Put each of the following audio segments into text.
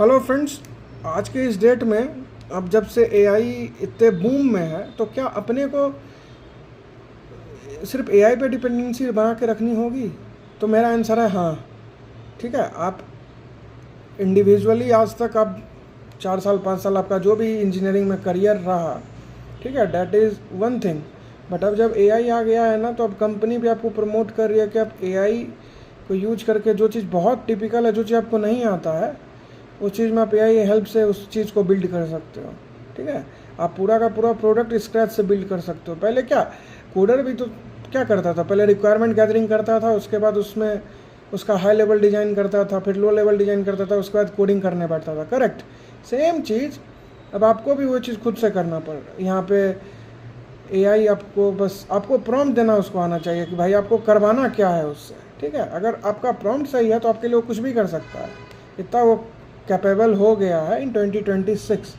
Hello friends, आज के इस डेट में अब जब से एआई इतने बूम में है तो क्या अपने को सिर्फ एआई पे डिपेंडेंसी बना के रखनी होगी? तो मेरा आंसर है हाँ। ठीक है, आप इंडिविजुअली आज तक आप 4 साल 5 साल आपका जो भी इंजीनियरिंग में करियर रहा, ठीक है, that is one thing. But अब जब एआई आ गया है ना, तो अब कंपनी भी आपको प्रमोट कर रही है कि आप एआई को यूज करके जो चीज़ बहुत टिपिकल है, जो चीज़ आपको नहीं आता है, उस चीज़ में आप एआई हेल्प से उस चीज़ को बिल्ड कर सकते हो। ठीक है, आप पूरा का पूरा प्रोडक्ट स्क्रैच से बिल्ड कर सकते हो। पहले क्या, कोडर भी तो क्या करता था, पहले रिक्वायरमेंट गैदरिंग करता था, उसके बाद उसमें उसका हाई लेवल डिज़ाइन करता था, फिर लो लेवल डिज़ाइन करता था, उसके बाद कोडिंग करने बैठता था। करेक्ट, सेम चीज़ अब आपको भी वो चीज़ खुद से करना पड़ रहा है। यहाँ पे एआई आपको बस आपको प्रॉम्प्ट देना उसको आना चाहिए कि भाई आपको करवाना क्या है उससे। ठीक है, अगर आपका प्रॉम्प्ट सही है तो आपके लिए वो कुछ भी कर सकता है। इतना वो कैपेबल हो गया है इन 2026।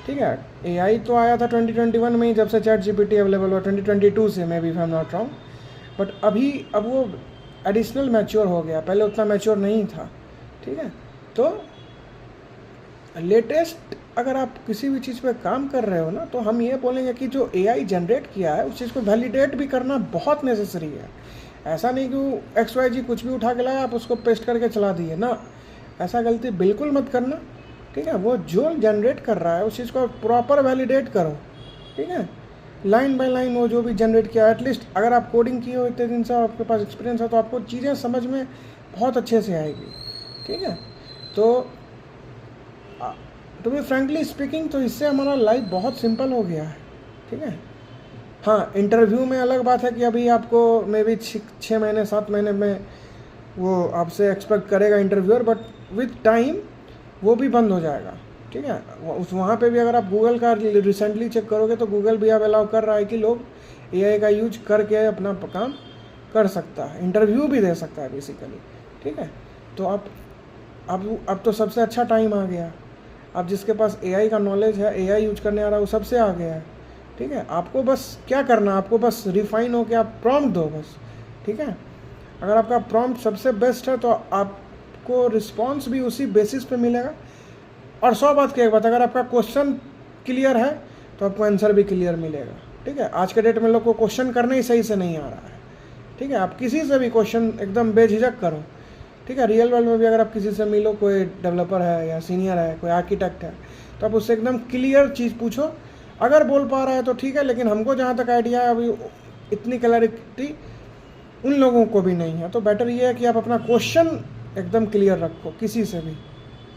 ठीक है, एआई तो आया था 2021 में ही, जब से चैट जीपीटी अवेलेबल हुआ 2022 से, may be if I am not wrong. But अब वो एडिशनल मैच्योर हो गया, पहले उतना मैच्योर नहीं था। ठीक है, तो लेटेस्ट अगर आप किसी भी चीज़ पे काम कर रहे हो ना, तो हम ये बोलेंगे कि जो एआई जनरेट किया है उस चीज़ को वैलिडेट भी करना बहुत नेसेसरी है। ऐसा नहीं कि वो XYZ कुछ भी उठा के लाया आप उसको पेस्ट करके चला दिए ना, ऐसा गलती बिल्कुल मत करना। ठीक है, वो जो जनरेट कर रहा है उस चीज़ को प्रॉपर वैलिडेट करो। ठीक है, लाइन बाय लाइन वो जो भी जनरेट किया, एटलीस्ट अगर आप कोडिंग किए हो इतने दिन से, आपके पास एक्सपीरियंस है, तो आपको चीज़ें समझ में बहुत अच्छे से आएगी। ठीक है, तो टू बी फ्रेंकली स्पीकिंग, तो इससे हमारा लाइफ बहुत सिंपल हो गया है। ठीक है, हाँ, इंटरव्यू में अलग बात है कि अभी आपको मे बी 6 महीने 7 महीने में वो आपसे एक्सपेक्ट करेगा इंटरव्यूअर, बट विथ टाइम वो भी बंद हो जाएगा। ठीक है, वहाँ पे भी अगर आप गूगल का रिसेंटली चेक करोगे तो गूगल भी अब अलाउ कर रहा है कि लोग एआई का यूज करके अपना काम कर सकता है, इंटरव्यू भी दे सकता है बेसिकली। ठीक है, तो अब तो सबसे अच्छा टाइम आ गया। अब जिसके पास एआई का नॉलेज है, एआई यूज करने आ रहा है, वो सबसे आगे है। ठीक है, आपको बस क्या करना, आपको बस रिफाइन हो के आप प्रॉम्प्ट दो बस। ठीक है, अगर आपका प्रॉम्प्ट सबसे बेस्ट है तो आपको रिस्पॉन्स भी उसी बेसिस पे मिलेगा। और 100 बात की एक बात, अगर आपका क्वेश्चन क्लियर है तो आपको आंसर भी क्लियर मिलेगा। ठीक है, आज के डेट में लोग को क्वेश्चन करने ही सही से नहीं आ रहा है। ठीक है, आप किसी से भी क्वेश्चन एकदम बेझिझक करो। ठीक है, रियल वर्ल्ड में भी अगर आप किसी से मिलो, कोई डेवलपर है या सीनियर है, कोई आर्किटेक्ट है, तो आप उससे एकदम क्लियर चीज़ पूछो। अगर बोल पा रहा है तो ठीक है, लेकिन हमको जहाँ तक आइडिया है अभी इतनी क्लैरिटी उन लोगों को भी नहीं है। तो बेटर ये है कि आप अपना क्वेश्चन एकदम क्लियर रखो किसी से भी।